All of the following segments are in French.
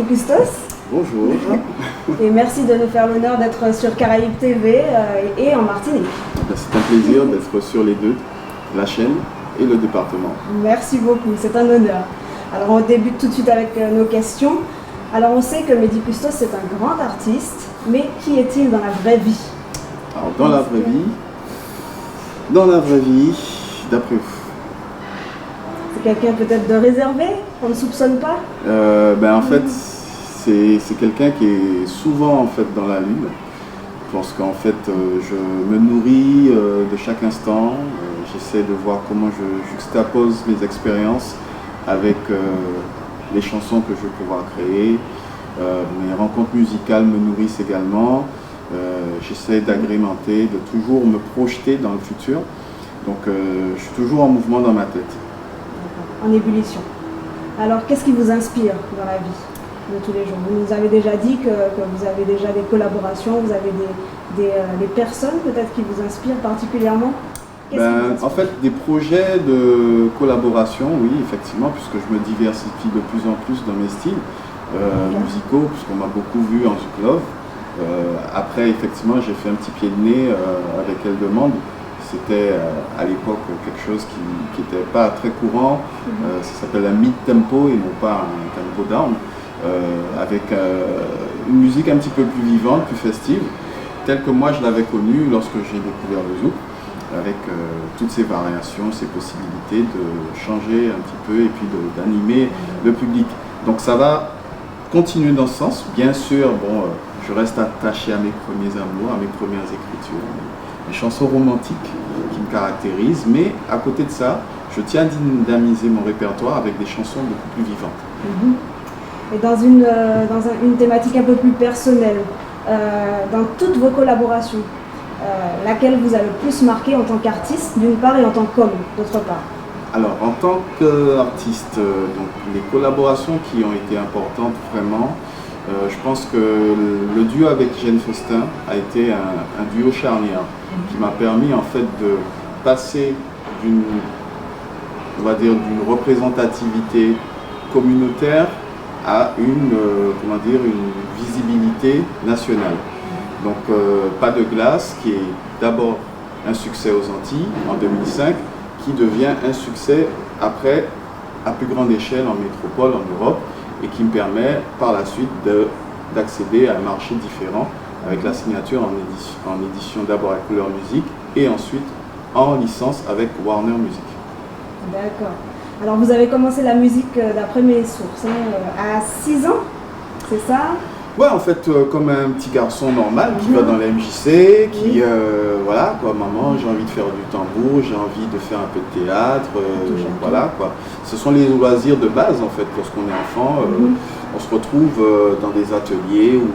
Bustos. Bonjour. Et merci de nous faire l'honneur d'être sur Caraïbes TV et en Martinique. C'est un plaisir d'être sur les deux, la chaîne et le département. Merci beaucoup, c'est un honneur. Alors on débute tout de suite avec nos questions. Alors on sait que Mehdi Bustos c'est un grand artiste, mais qui est-il dans la vraie vie? Alors dans la vraie vie, d'après vous? C'est quelqu'un peut-être de réservé, qu'on ne soupçonne pas? En fait, c'est quelqu'un qui est souvent en fait dans la lune. Je pense qu'en fait, je me nourris de chaque instant. J'essaie de voir comment je juxtapose mes expériences avec les chansons que je vais pouvoir créer. Mes rencontres musicales me nourrissent également. J'essaie d'agrémenter, de toujours me projeter dans le futur. Donc je suis toujours en mouvement dans ma tête. En ébullition. Alors qu'est-ce qui vous inspire dans la vie de tous les jours? Vous nous avez déjà dit que vous avez déjà des collaborations, vous avez des personnes peut-être qui vous inspirent particulièrement? En fait, des projets de collaboration, oui, effectivement, puisque je me diversifie de plus en plus dans mes styles musicaux, puisqu'on m'a beaucoup vu en Zouk Love. Après, effectivement, j'ai fait un petit pied de nez avec Elle Demande. C'était à l'époque quelque chose qui n'était pas très courant. Ça s'appelle un mid-tempo et non pas un tempo down. Avec une musique un petit peu plus vivante, plus festive, telle que moi je l'avais connue lorsque j'ai découvert le zouk, avec toutes ces variations, ces possibilités de changer un petit peu et puis d'animer le public. Donc ça va continuer dans ce sens. Bien sûr, je reste attaché à mes premiers amours, à mes premières écritures, mes chansons romantiques qui me caractérisent, mais à côté de ça, je tiens à dynamiser mon répertoire avec des chansons beaucoup plus vivantes. Et dans une thématique un peu plus personnelle, dans toutes vos collaborations, laquelle vous a le plus marqué en tant qu'artiste d'une part et en tant qu'homme d'autre part? Alors en tant qu'artiste, donc les collaborations qui ont été importantes vraiment, je pense que le duo avec Jeanne Faustin a été un duo charnière qui m'a permis en fait de passer d'une représentativité communautaire à une visibilité nationale. Donc Pas de glace, qui est d'abord un succès aux Antilles en 2005, qui devient un succès après à plus grande échelle en métropole, en Europe, et qui me permet par la suite d'accéder à un marché différent avec la signature en édition d'abord avec Couleur Musique et ensuite en licence avec Warner Music. D'accord. Alors vous avez commencé la musique d'après mes sources à 6 ans, c'est ça? Ouais, en fait, comme un petit garçon normal qui va dans la MJC, qui, voilà, quoi, maman, j'ai envie de faire du tambour, j'ai envie de faire un peu de théâtre, voilà, quoi. Ce sont les loisirs de base, en fait, lorsqu'on est enfant. On se retrouve dans des ateliers où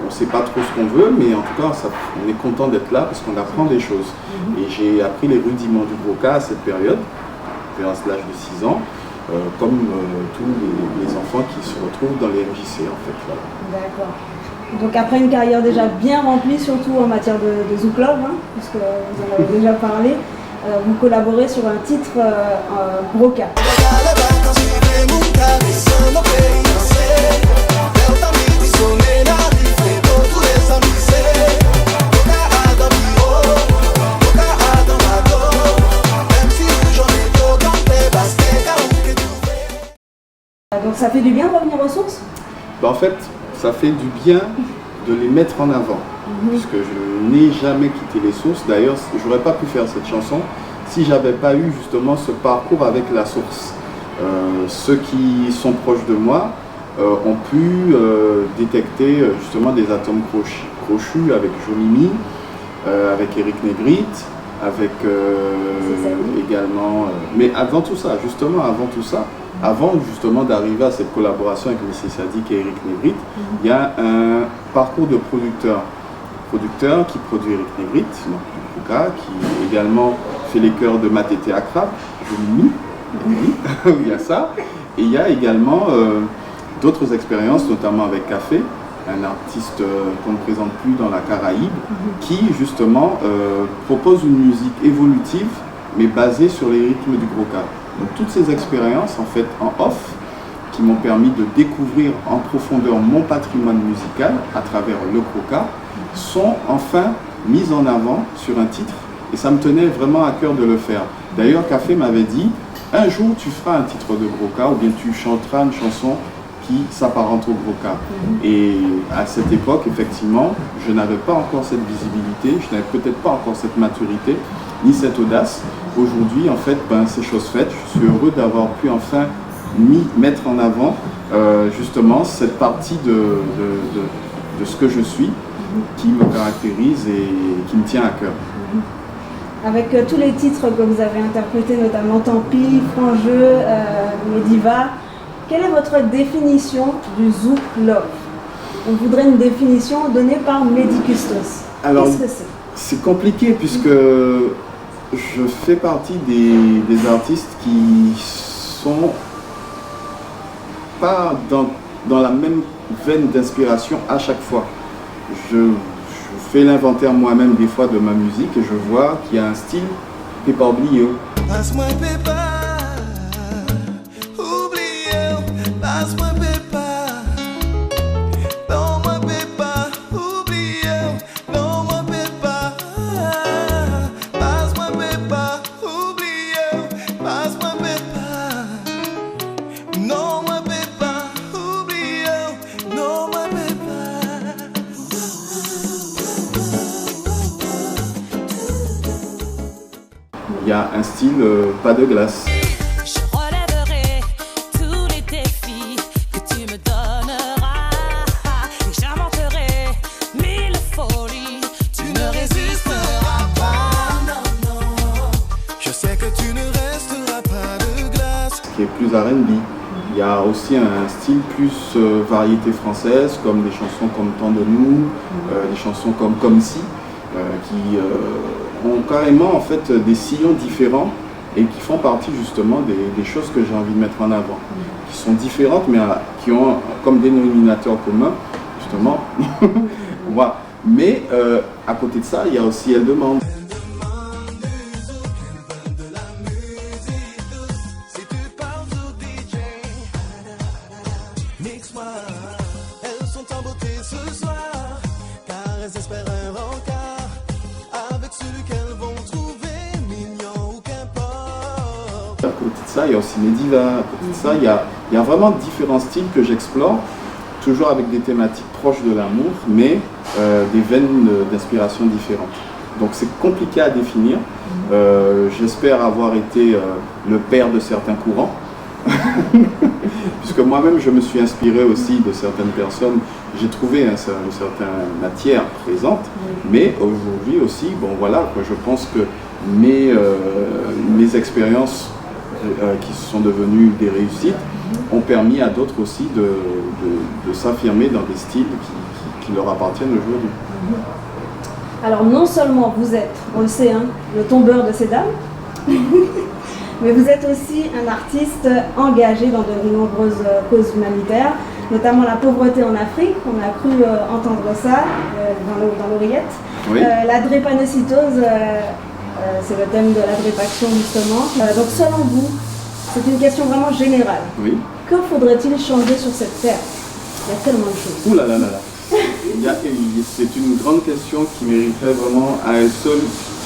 on ne sait pas trop ce qu'on veut, mais en tout cas, on est content d'être là parce qu'on apprend des choses. Et j'ai appris les rudiments du broca à cette période, vers l'âge de 6 ans. Comme tous les enfants qui se retrouvent dans les MJC en fait. Voilà. D'accord. Donc après une carrière déjà bien remplie, surtout en matière de Zouk Love, puisque vous en avez déjà parlé, vous collaborez sur un titre broca. Donc ça fait du bien de revenir aux sources? En fait, ça fait du bien de les mettre en avant, puisque je n'ai jamais quitté les sources. D'ailleurs, je n'aurais pas pu faire cette chanson si j'avais pas eu justement ce parcours avec la source. Ceux qui sont proches de moi ont pu détecter justement des atomes crochus avec Jonimi, avec Eric Negrite, avec également... mais avant tout ça, avant justement d'arriver à cette collaboration avec M. Sadik et Eric Negrite, il y a un parcours de producteur qui produit Eric Negrite, donc du Kouka, qui également fait les chœurs de Matete Accra, Jonimi, il y a ça, et il y a également d'autres expériences, notamment avec Café, un artiste qu'on ne présente plus dans la Caraïbe, qui justement propose une musique évolutive, mais basée sur les rythmes du broca. Donc toutes ces expériences en fait en off, qui qui m'ont permis de découvrir en profondeur mon patrimoine musical à travers le Croca sont enfin mises en avant sur un titre et ça me tenait vraiment à cœur de le faire. D'ailleurs, Café m'avait dit, un jour tu feras un titre de Croca ou bien tu chanteras une chanson qui s'apparente au Croca. Et à cette époque, effectivement, je n'avais pas encore cette visibilité, je n'avais peut-être pas encore cette maturité, ni cette audace. Aujourd'hui, en fait, c'est chose faite. Je suis heureux d'avoir pu enfin mettre en avant justement cette partie de ce que je suis, qui me caractérise et qui me tient à cœur. Avec tous les titres que vous avez interprétés, notamment Tant pis, Franc jeu, Mediva, quelle est votre définition du Zouk Love? On voudrait une définition donnée par Mehdi Custos. Alors, qu'est-ce que c'est? C'est compliqué puisque je fais partie des artistes qui sont pas dans la même veine d'inspiration à chaque fois. Je fais l'inventaire moi-même des fois de ma musique et je vois qu'il y a un style Pépa oublié. Passe-moi Pépa, oublié, passe-moi Pépa, donne-moi Pépa, oublié, donne-moi Pépa, passe-moi Pépa, oublié, passe-moi Pépa, donne-moi Pépa, oublié, donne-moi Pépa. Il y a un style pas de glace. Je relèverai tous les défis que tu me donneras. Et j'inventerai mille folies. Tu ne résisteras pas, non, non. Je sais que tu ne resteras pas de glace. Qui est plus R&B. Il y a aussi un style plus variété française, comme des chansons comme Tant de nous, des chansons comme Si, qui ont carrément en fait des sillons différents et qui font partie justement des choses que j'ai envie de mettre en avant, qui sont différentes mais qui ont comme dénominateur commun justement. Voilà. Mais à côté de ça, il y a aussi Elle demande. Si tu parles au DJ, mix-moi. Elles sont en beauté ce soir, car elles espèrent un rencard avec celui qu'elles vont trouver mignon ou qu'importe. À côté de ça, il y a aussi Mediva. À côté de ça, il y a vraiment différents styles que j'explore, toujours avec des thématiques proches de l'amour, mais des veines d'inspiration différentes. Donc c'est compliqué à définir. J'espère avoir été le père de certains courants, puisque moi-même je me suis inspiré aussi de certaines personnes. J'ai trouvé une certaine matière présente, mais aujourd'hui aussi, bon voilà, quoi, je pense que mes expériences qui sont devenues des réussites ont permis à d'autres aussi de s'affirmer dans des styles qui leur appartiennent aujourd'hui. Alors non seulement vous êtes, on le sait, hein, le tombeur de ces dames, mais vous êtes aussi un artiste engagé dans de nombreuses causes humanitaires, notamment la pauvreté en Afrique. On a cru entendre ça dans l'oreillette. Oui. La drépanocytose, c'est le thème de la drépaction justement. Donc selon vous, c'est une question vraiment générale. Oui. Que faudrait-il changer sur cette terre? Il y a tellement de choses. Ouh là là là là. C'est une grande question qui mériterait vraiment à elle seule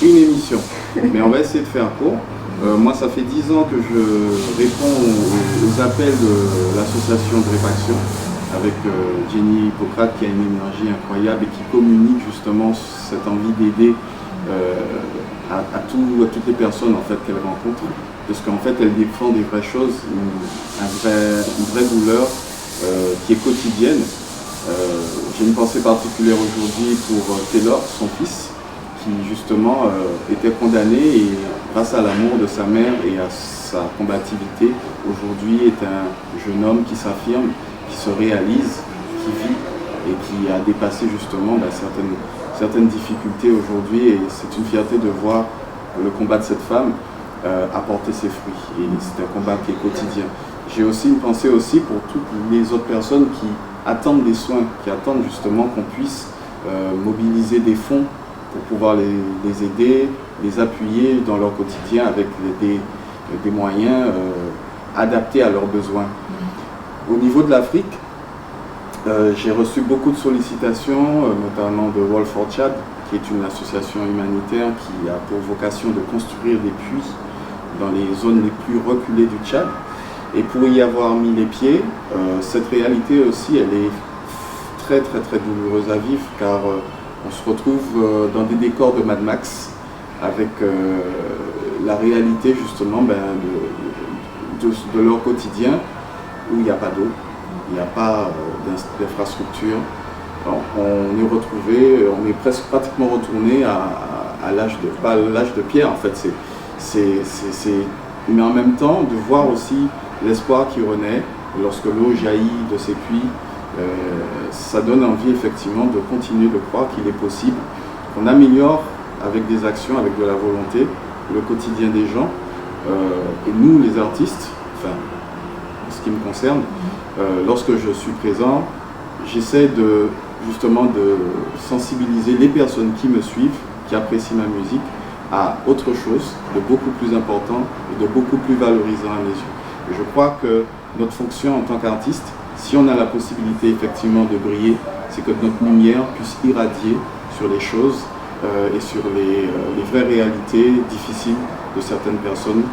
une émission. Mais on va essayer de faire court. Moi, ça fait 10 ans que je réponds aux appels de l'association Drépaction avec Jenny Hippocrate qui a une énergie incroyable et qui communique justement cette envie d'aider à toutes les personnes en fait, qu'elle rencontre. Parce qu'en fait, elle défend des vraies choses, une vraie douleur qui est quotidienne. J'ai une pensée particulière aujourd'hui pour Taylor, son fils, qui justement était condamné et grâce à l'amour de sa mère et à sa combativité, aujourd'hui est un jeune homme qui s'affirme, qui se réalise, qui vit et qui a dépassé justement certaines difficultés aujourd'hui et c'est une fierté de voir le combat de cette femme apporter ses fruits et c'est un combat qui est quotidien. J'ai aussi une pensée aussi pour toutes les autres personnes qui attendent des soins, qui attendent justement qu'on puisse mobiliser des fonds pour pouvoir les aider, les appuyer dans leur quotidien avec des moyens adaptés à leurs besoins. Au niveau de l'Afrique, j'ai reçu beaucoup de sollicitations, notamment de Wall for Tchad, qui est une association humanitaire qui a pour vocation de construire des puits dans les zones les plus reculées du Tchad. Et pour y avoir mis les pieds, cette réalité aussi, elle est très douloureuse à vivre, car on se retrouve dans des décors de Mad Max, avec la réalité justement de leur quotidien, où il n'y a pas d'eau, il n'y a pas d'infrastructure. On est retrouvé, on est presque pratiquement retourné à l'âge de, pas l'âge de pierre en fait, mais en même temps de voir aussi l'espoir qui renaît lorsque l'eau jaillit de ces puits. Ça donne envie effectivement de continuer de croire qu'il est possible qu'on améliore avec des actions, avec de la volonté, le quotidien des gens. Et nous les artistes, enfin en ce qui me concerne, lorsque je suis présent, j'essaie justement de sensibiliser les personnes qui me suivent, qui apprécient ma musique, à autre chose de beaucoup plus important et de beaucoup plus valorisant à mes yeux. Et je crois que notre fonction en tant qu'artiste, si on a la possibilité effectivement de briller, c'est que notre lumière puisse irradier sur les choses et sur les vraies réalités difficiles de certaines personnes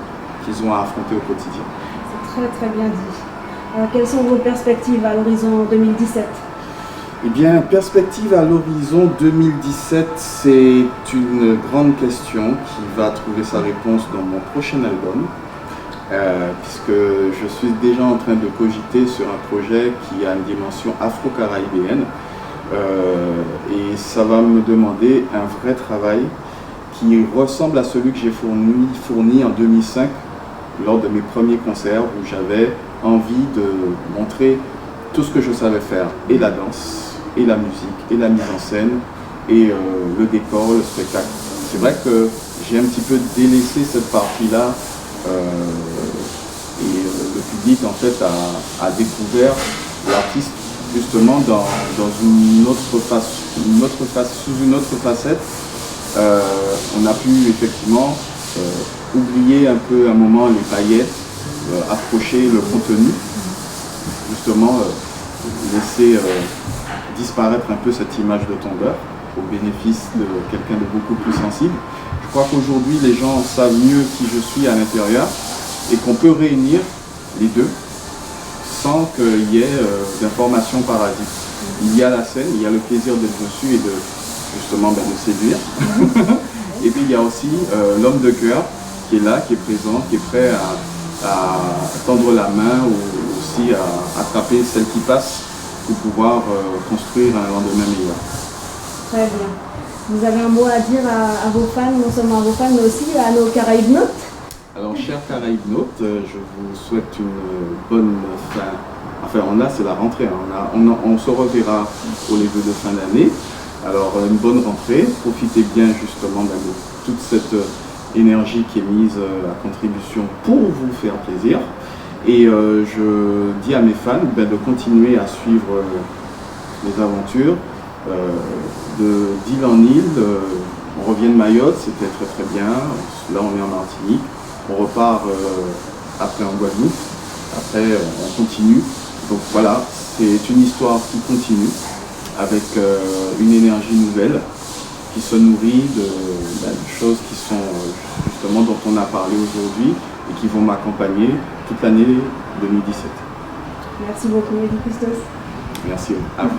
qu'ils ont à affronter au quotidien. C'est très bien dit. Quelles sont vos perspectives à l'horizon 2017 ? Eh bien, perspective à l'horizon 2017, c'est une grande question qui va trouver sa réponse dans mon prochain album, puisque je suis déjà en train de cogiter sur un projet qui a une dimension afro-caribéenne, et ça va me demander un vrai travail qui ressemble à celui que j'ai fourni en 2005 lors de mes premiers concerts, où j'avais envie de montrer tout ce que je savais faire, et la danse, et la musique, et la mise en scène, et le décor, le spectacle. C'est vrai que j'ai un petit peu délaissé cette partie-là, et le public en fait a découvert l'artiste justement dans une autre face, sous une autre facette. On a pu effectivement oublier un peu un moment les paillettes, approcher le contenu, justement laisser disparaître un peu cette image de tombeur au bénéfice de quelqu'un de beaucoup plus sensible. Je crois qu'aujourd'hui les gens savent mieux qui je suis à l'intérieur et qu'on peut réunir les deux sans qu'il y ait d'informations parasites. Il y a la scène, il y a le plaisir d'être dessus et de justement de séduire. Et puis il y a aussi l'homme de cœur qui est là, qui est présent, qui est prêt à tendre la main ou aussi à attraper celle qui passe pour pouvoir construire un lendemain meilleur. Très bien. Vous avez un mot à dire à vos fans, non seulement à vos fans, mais aussi à nos Caraïbnautes? Alors, chers Caraïbnautes, je vous souhaite une bonne fin. Enfin, c'est la rentrée. On se reverra au début de fin d'année. Alors, une bonne rentrée. Profitez bien justement de toute cette énergie qui est mise à contribution pour vous faire plaisir. Et je dis à mes fans de continuer à suivre les aventures d'île en île. On revient de Mayotte, c'était très bien. Là, on est en Martinique. On repart après en Guadeloupe. Après, on continue. Donc voilà, c'est une histoire qui continue avec une énergie nouvelle qui se nourrit de choses qui sont justement dont on a parlé aujourd'hui et qui vont m'accompagner toute l'année 2017. Merci beaucoup, Eddie Christos. Merci à vous.